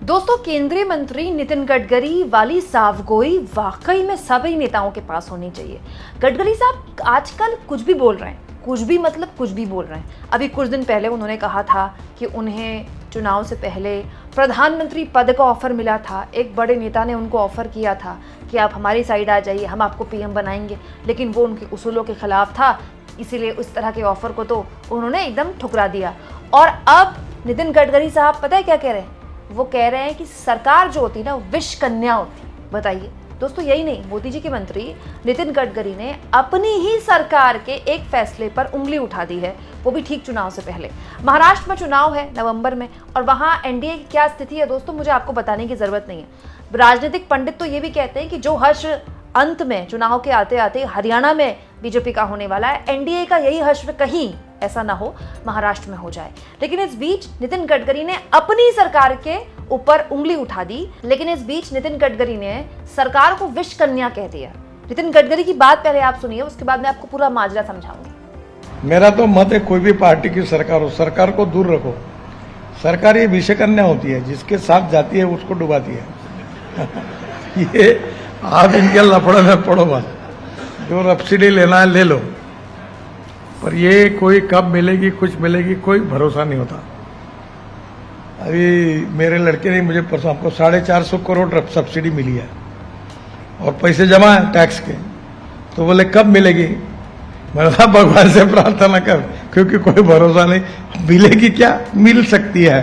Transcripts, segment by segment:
दोस्तों, केंद्रीय मंत्री नितिन गडकरी वाली साफगोई वाकई में सभी नेताओं के पास होनी चाहिए। गडकरी साहब आजकल कुछ भी बोल रहे हैं, कुछ भी मतलब कुछ भी बोल रहे हैं। अभी कुछ दिन पहले उन्होंने कहा था कि उन्हें चुनाव से पहले प्रधानमंत्री पद का ऑफर मिला था। एक बड़े नेता ने उनको ऑफर किया था कि आप हमारी साइड आ जाइए, हम आपको पीएम बनाएंगे, लेकिन वो उनके उसूलों के खिलाफ था, इसीलिए उस तरह के ऑफर को तो उन्होंने एकदम ठुकरा दिया। और अब नितिन गडकरी साहब पता है क्या कह रहे हैं? वो कह रहे हैं कि सरकार जो होती ना विष कन्या होती। बताइए दोस्तों, यही नहीं, मोदी जी के मंत्री नितिन गडकरी ने अपनी ही सरकार के एक फैसले पर उंगली उठा दी है, वो भी ठीक चुनाव से पहले। महाराष्ट्र में चुनाव है नवंबर में, और वहां एनडीए की क्या स्थिति है दोस्तों, मुझे आपको बताने की जरूरत नहीं है। राजनीतिक पंडित तो ये भी कहते हैं कि जो हश्र अंत में चुनाव के आते आते हरियाणा में बीजेपी का होने वाला है, एनडीए का यही हश्र कहीं ऐसा ना हो महाराष्ट्र में हो जाए। लेकिन इस बीच नितिन गडकरी ने अपनी सरकार के ऊपर उंगली उठा दी। लेकिन इस बीच नितिन गडकरी ने सरकार को विष कन्या कह दिया। नितिन गडकरी की बात पहले आप सुनिए, उसके बाद मैं आपको पूरा माजरा समझाऊंगी। मेरा तो मत है, कोई भी पार्टी की सरकार हो, सरकार को दूर रखो। सरकार ये विष कन्या होती है, जिसके साथ जाती है उसको डुबाती है। ये आप इनके लफड़े में पड़ो मत। जो सब्सिडी लेना है ले लो, पर ये कोई कब मिलेगी कुछ मिलेगी कोई भरोसा नहीं होता। अभी मेरे लड़के ने मुझे परसों आपको 450 करोड़ सब्सिडी मिली है और पैसे जमा है टैक्स के, तो बोले कब मिलेगी? मैंने कहा भगवान से प्रार्थना कर, क्योंकि कोई भरोसा नहीं, मिलेगी क्या, मिल सकती है।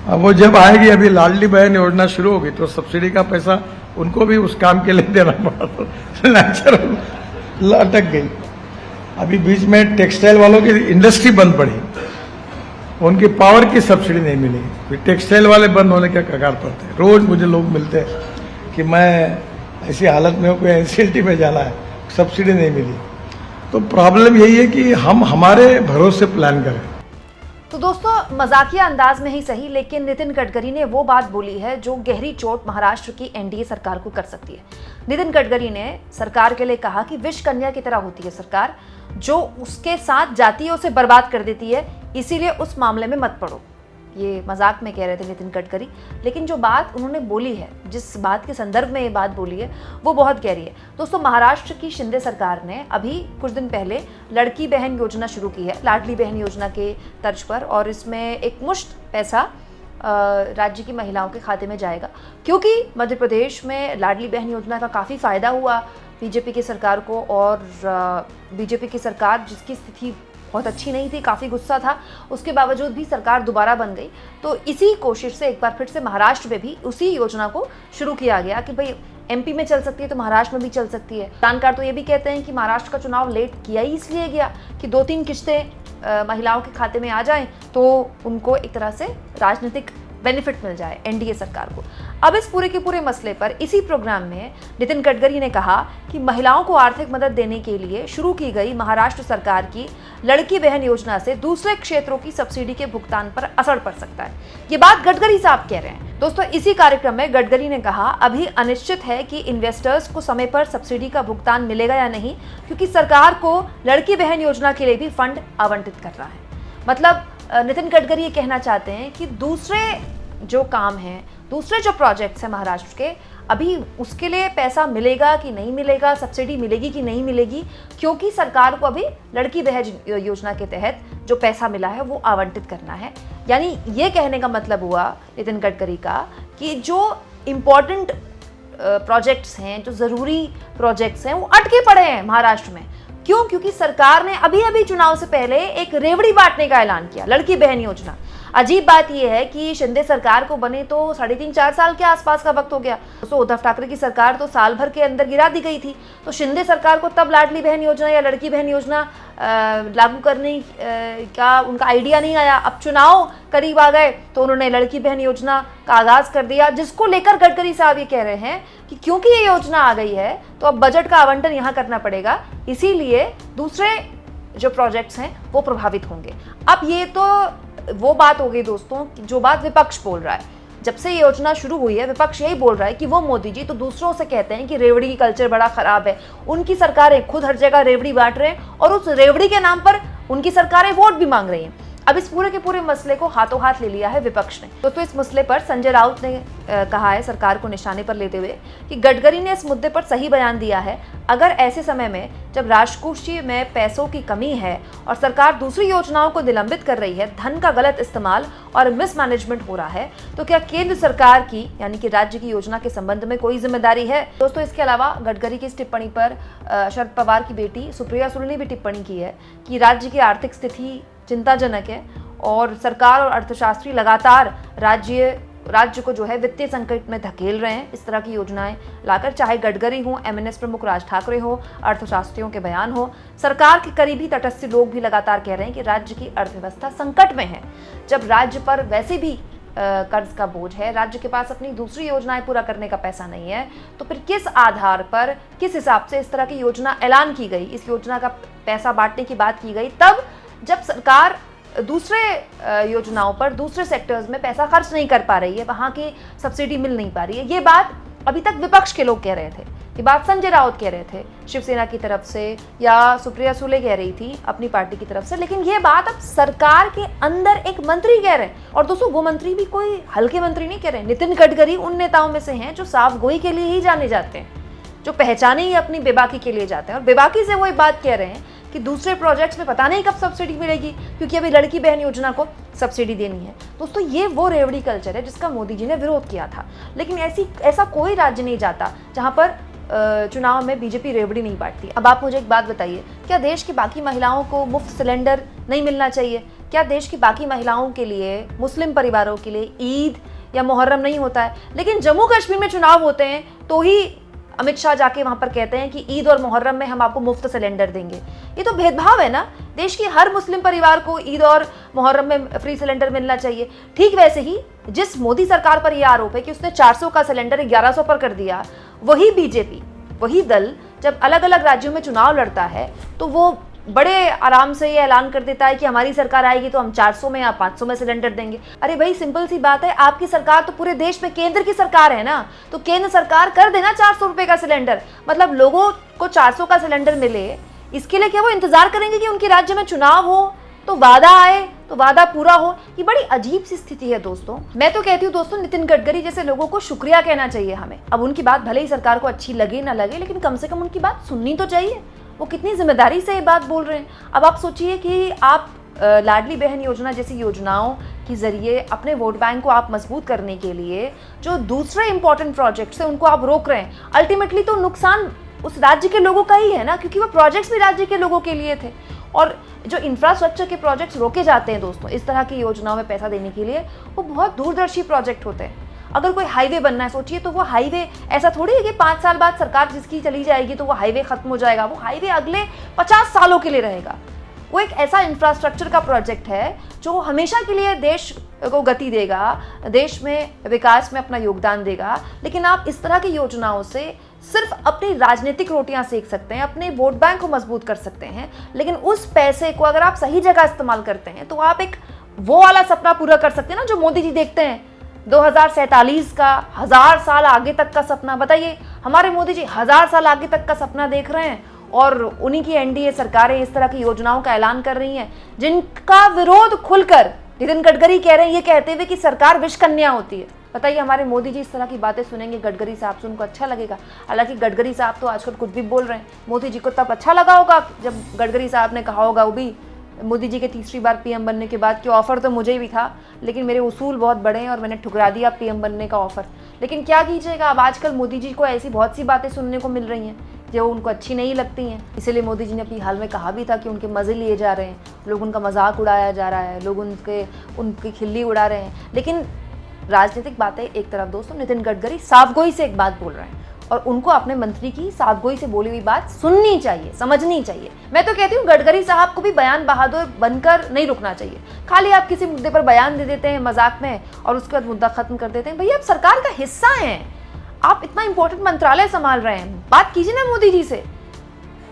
अब वो जब आएगी, अभी लाडली बहन योजना शुरू होगी तो सब्सिडी का पैसा उनको भी उस काम के लिए देना पड़ा, तो नेचुरल लटक गई। अभी बीच में टेक्सटाइल वालों की इंडस्ट्री बंद पड़ी, उनकी पावर की सब्सिडी नहीं मिली, फिर टेक्सटाइल वाले बंद होने के कगार पर थे। रोज मुझे लोग मिलते हैं कि मैं ऐसी हालत में हूँ, कोई एनसीएलटी में जाना है, सब्सिडी नहीं मिली। तो प्रॉब्लम यही है कि हम हमारे भरोसे प्लान करें। तो दोस्तों, मजाकिया अंदाज में ही सही, लेकिन नितिन गडकरी ने वो बात बोली है जो गहरी चोट महाराष्ट्र की एनडीए सरकार को कर सकती है। नितिन गडकरी ने सरकार के लिए कहा कि विष कन्या की तरह होती है सरकार, जो उसके साथ जाती है उसे बर्बाद कर देती है, इसीलिए उस मामले में मत पड़ो। ये मजाक में कह रहे थे नितिन गडकरी, लेकिन जो बात उन्होंने बोली है, जिस बात के संदर्भ में ये बात बोली है, वो बहुत गहरी है। दोस्तों, महाराष्ट्र की शिंदे सरकार ने अभी कुछ दिन पहले लड़की बहन योजना शुरू की है, लाडली बहन योजना के तर्ज पर, और इसमें एक मुश्त पैसा राज्य की महिलाओं के खाते में जाएगा। क्योंकि मध्य प्रदेश में लाडली बहन योजना का काफ़ी फायदा हुआ बीजेपी की सरकार को, और बीजेपी की सरकार जिसकी स्थिति बहुत अच्छी नहीं थी, काफ़ी गुस्सा था, उसके बावजूद भी सरकार दोबारा बन गई। तो इसी कोशिश से एक बार फिर से महाराष्ट्र में भी उसी योजना को शुरू किया गया कि भाई एमपी में चल सकती है तो महाराष्ट्र में भी चल सकती है। जानकार तो ये भी कहते हैं कि महाराष्ट्र का चुनाव लेट किया ही इसलिए गया कि 2-3 किश्तें महिलाओं के खाते में आ जाएं तो उनको एक तरह से राजनीतिक बेनिफिट मिल जाए एनडीए सरकार को। अब इस पूरे के पूरे मसले पर इसी प्रोग्राम में नितिन गडकरी ने कहा कि महिलाओं को आर्थिक मदद देने के लिए शुरू की गई महाराष्ट्र सरकार की लड़की बहन योजना से दूसरे क्षेत्रों की सब्सिडी के भुगतान पर असर पड़ सकता है। ये बात गडकरी साहब कह रहे हैं। दोस्तों, इसी कार्यक्रम में गडकरी ने कहा, अभी अनिश्चित है कि इन्वेस्टर्स को समय पर सब्सिडी का भुगतान मिलेगा या नहीं, क्योंकि सरकार को लड़की बहन योजना के लिए भी फंड आवंटित कर रहा है। मतलब नितिन गडकरी ये कहना चाहते हैं कि दूसरे जो काम हैं, दूसरे जो प्रोजेक्ट्स हैं महाराष्ट्र के, अभी उसके लिए पैसा मिलेगा कि नहीं मिलेगा, सब्सिडी मिलेगी कि नहीं मिलेगी, क्योंकि सरकार को अभी लड़की बहन योजना के तहत जो पैसा मिला है वो आवंटित करना है। यानी ये कहने का मतलब हुआ नितिन गडकरी का कि जो इम्पोर्टेंट प्रोजेक्ट्स हैं, जो ज़रूरी प्रोजेक्ट्स हैं, वो अटके पड़े हैं महाराष्ट्र में। क्यों? क्योंकि सरकार ने अभी अभी चुनाव से पहले एक रेवड़ी बांटने का ऐलान किया, लड़की बहन योजना। अजीब बात यह है कि शिंदे सरकार को बने तो 3.5-4 साल के आसपास का वक्त हो गया। तो उद्धव ठाकरे की सरकार तो साल भर के अंदर गिरा दी गई थी, तो शिंदे सरकार को तब लाडली बहन योजना या लड़की बहन योजना लागू करने का उनका आइडिया नहीं आया। अब चुनाव करीब आ गए तो उन्होंने लड़की बहन योजना का आगाज कर दिया, जिसको लेकर गडकरी साहब ये कह रहे हैं कि क्योंकि ये योजना आ गई है तो अब बजट का आवंटन यहाँ करना पड़ेगा, इसीलिए दूसरे जो प्रोजेक्ट्स हैं वो प्रभावित होंगे। अब ये तो वो बात हो गई दोस्तों, जो बात विपक्ष बोल रहा है। जब से ये योजना शुरू हुई है विपक्ष यही बोल रहा है कि वो मोदी जी तो दूसरों से कहते हैं कि रेवड़ी की कल्चर बड़ा खराब है, उनकी सरकारें खुद हर जगह रेवड़ी बांट रहे हैं और उस रेवड़ी के नाम पर उनकी सरकारें वोट भी मांग रही हैं। अब इस पूरे के पूरे मसले को हाथों हाथ ले लिया है विपक्ष ने। तो इस मसले पर संजय राउत ने कहा है सरकार को निशाने पर लेते हुए कि गडकरी ने इस मुद्दे पर सही बयान दिया है। अगर ऐसे समय में जब राजकोषीय में पैसों की कमी है और सरकार दूसरी योजनाओं को निलंबित कर रही है, धन का गलत इस्तेमाल और मिसमैनेजमेंट हो रहा है, तो क्या केंद्र सरकार की यानी कि राज्य की योजना के संबंध में कोई जिम्मेदारी है? दोस्तों, इसके अलावा गडकरी की इस टिप्पणी पर शरद पवार की बेटी सुप्रिया सुले ने भी टिप्पणी की है कि राज्य की आर्थिक स्थिति चिंताजनक है और सरकार और अर्थशास्त्री लगातार राज्य को जो है वित्तीय संकट में धकेल रहे हैं इस तरह की योजनाएं लाकर, चाहे गडकरी हो, एमएनएस प्रमुख राज ठाकरे हो, अर्थशास्त्रियों के बयान हो। सरकार के करीबी तटस्थ लोग भी लगातार कह रहे हैं कि राज्य की अर्थव्यवस्था संकट में है। जब राज्य पर वैसे भी कर्ज का बोझ है, राज्य के पास अपनी दूसरी योजनाएं पूरा करने का पैसा नहीं है, तो फिर किस आधार पर, किस हिसाब से इस तरह की योजना ऐलान की गई, इस योजना का पैसा बांटने की बात की गई, तब जब सरकार दूसरे योजनाओं पर, दूसरे सेक्टर्स में पैसा खर्च नहीं कर पा रही है, वहां की सब्सिडी मिल नहीं पा रही है। ये बात अभी तक विपक्ष के लोग कह रहे थे, ये बात संजय राउत कह रहे थे शिवसेना की तरफ से, या सुप्रिया सुले कह रही थी अपनी पार्टी की तरफ से, लेकिन ये बात अब सरकार के अंदर एक मंत्री कह रहे हैं। और दोस्तों, वो मंत्री भी कोई हल्के मंत्री नहीं कह रहे हैं। नितिन गडकरी उन नेताओं में से हैं जो साफ गोई के लिए ही जाने जाते हैं, जो पहचाने ही अपनी बेबाकी के लिए जाते हैं, और बेबाकी से वो ये बात कह रहे हैं कि दूसरे प्रोजेक्ट्स में पता नहीं कब सब्सिडी मिलेगी, क्योंकि अभी लड़की बहन योजना को सब्सिडी देनी है। दोस्तों, ये वो रेवड़ी कल्चर है जिसका मोदी जी ने विरोध किया था। लेकिन ऐसा कोई राज्य नहीं जाता जहां पर चुनाव में बीजेपी रेवड़ी नहीं बांटती। अब आप मुझे एक बात बताइए, क्या देश की बाकी महिलाओं को मुफ्त सिलेंडर नहीं मिलना चाहिए? क्या देश की बाकी महिलाओं के लिए, मुस्लिम परिवारों के लिए ईद या मुहर्रम नहीं होता है? लेकिन जम्मू कश्मीर में चुनाव होते हैं तो ही अमित शाह जाके वहां पर कहते हैं कि ईद और मुहर्रम में हम आपको मुफ्त सिलेंडर देंगे। ये तो भेदभाव है ना। देश की हर मुस्लिम परिवार को ईद और मुहर्रम में फ्री सिलेंडर मिलना चाहिए। ठीक वैसे ही जिस मोदी सरकार पर यह आरोप है कि उसने 400 का सिलेंडर 1100 पर कर दिया, वही बीजेपी, वही दल जब अलग अलग राज्यों में चुनाव लड़ता है तो वो बड़े आराम से ये ऐलान कर देता है कि हमारी सरकार आएगी तो हम 400 में या 500 में सिलेंडर देंगे। अरे भाई, सिंपल सी बात है, आपकी सरकार तो पूरे देश में केंद्र की सरकार है ना, तो केंद्र सरकार कर देना 400 रुपए का सिलेंडर। मतलब लोगों को 400 का सिलेंडर मिले, इसके लिए क्या वो इंतजार करेंगे कि उनके राज्य में चुनाव हो तो वादा आए, तो वादा पूरा हो? ये बड़ी अजीब सी स्थिति है दोस्तों। मैं तो कहती हूँ दोस्तों, नितिन गडकरी जैसे लोगों को शुक्रिया कहना चाहिए हमें। अब उनकी बात भले ही सरकार को अच्छी लगे ना लगे, लेकिन कम से कम उनकी बात सुननी तो चाहिए। वो कितनी जिम्मेदारी से ये बात बोल रहे हैं। अब आप सोचिए कि आप लाडली बहन योजना जैसी योजनाओं के जरिए अपने वोट बैंक को आप मजबूत करने के लिए जो दूसरे इंपॉर्टेंट प्रोजेक्ट्स हैं उनको आप रोक रहे हैं। अल्टीमेटली तो नुकसान उस राज्य के लोगों का ही है ना, क्योंकि वो प्रोजेक्ट्स भी राज्य के लोगों के लिए थे। और जो इंफ्रास्ट्रक्चर के प्रोजेक्ट्स रोके जाते हैं दोस्तों इस तरह की योजनाओं में पैसा देने के लिए, वो बहुत दूरदर्शी प्रोजेक्ट होते हैं। अगर कोई हाईवे बनना है, सोचिए, तो वो हाईवे ऐसा थोड़ी है कि 5 साल बाद सरकार जिसकी चली जाएगी तो वो हाईवे खत्म हो जाएगा। वो हाईवे अगले 50 सालों के लिए रहेगा। वो एक ऐसा इंफ्रास्ट्रक्चर का प्रोजेक्ट है जो हमेशा के लिए देश को गति देगा, देश में विकास में अपना योगदान देगा। लेकिन आप इस तरह की योजनाओं से सिर्फ अपनी राजनीतिक रोटियां सेक सकते हैं, अपने वोट बैंक को मजबूत कर सकते हैं, लेकिन उस पैसे को अगर आप सही जगह इस्तेमाल करते हैं तो आप एक वो वाला सपना पूरा कर सकते हैं ना जो मोदी जी देखते हैं, 2047 का, 1000 साल आगे तक का सपना। बताइए, हमारे मोदी जी 1000 साल आगे तक का सपना देख रहे हैं और उन्हीं की एनडीए सरकारें इस तरह की योजनाओं का ऐलान कर रही हैं जिनका विरोध खुलकर नितिन गडकरी कह रहे हैं, ये कहते हुए कि सरकार विष कन्या होती है। बताइए, हमारे मोदी जी इस तरह की बातें सुनेंगे गडकरी साहब से, उनको अच्छा लगेगा? हालांकि गडकरी साहब तो आजकल कुछ भी बोल रहे हैं। मोदी जी को तब अच्छा लगा होगा जब गडकरी साहब ने कहा होगा, वो भी मोदी जी के तीसरी बार पीएम बनने के बाद, कि ऑफर तो मुझे भी था लेकिन मेरे उसूल बहुत बड़े हैं और मैंने ठुकरा दिया पीएम बनने का ऑफर। लेकिन क्या कीजिएगा, अब आजकल मोदी जी को ऐसी बहुत सी बातें सुनने को मिल रही हैं जो उनको अच्छी नहीं लगती हैं। इसीलिए मोदी जी ने अपनी हाल में कहा भी था कि उनके मज़े लिए जा रहे हैं, लोग उनका मजाक उड़ाया जा रहा है, लोग उनकी खिल्ली उड़ा रहे हैं। लेकिन राजनीतिक बातें एक तरफ दोस्तों, नितिन गडकरी साफगोई से एक बात बोल रहे हैं और उनको अपने मंत्री की साफगोई से बोली हुई बात सुननी चाहिए, समझनी चाहिए। मैं तो कहती हूँ गडकरी साहब को भी बयान बहादुर बनकर नहीं रुकना चाहिए। खाली आप किसी मुद्दे पर बयान दे देते हैं मजाक में और उसके बाद मुद्दा खत्म कर देते हैं। भैया, आप सरकार का हिस्सा हैं, आप इतना इंपॉर्टेंट मंत्रालय संभाल रहे हैं, बात कीजिए ना मोदी जी से।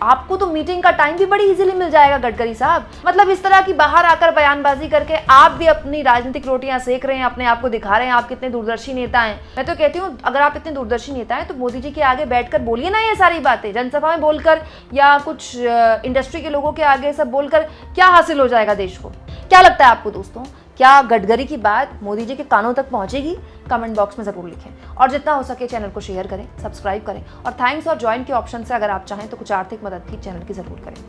आपको तो मीटिंग का टाइम भी बड़ी इजीली मिल जाएगा गडकरी साहब। मतलब इस तरह की बाहर आकर बयानबाजी करके आप भी अपनी राजनीतिक रोटियां सेक रहे हैं, अपने आप को दिखा रहे हैं आप कितने दूरदर्शी नेता हैं। मैं तो कहती हूँ, अगर आप इतने दूरदर्शी नेता हैं तो मोदी जी के आगे बैठकर बोलिए ना ये सारी बातें, जनसभा में बोलकर या कुछ इंडस्ट्री के लोगों के आगे सब बोलकर क्या हासिल हो जाएगा देश को। क्या लगता है आपको दोस्तों, क्या गडकरी की बात मोदी जी के कानों तक पहुंचेगी? कमेंट बॉक्स में जरूर लिखें और जितना हो सके चैनल को शेयर करें, सब्सक्राइब करें और थैंक्स और ज्वाइन के ऑप्शन से अगर आप चाहें तो कुछ आर्थिक मदद भी चैनल की जरूर करें।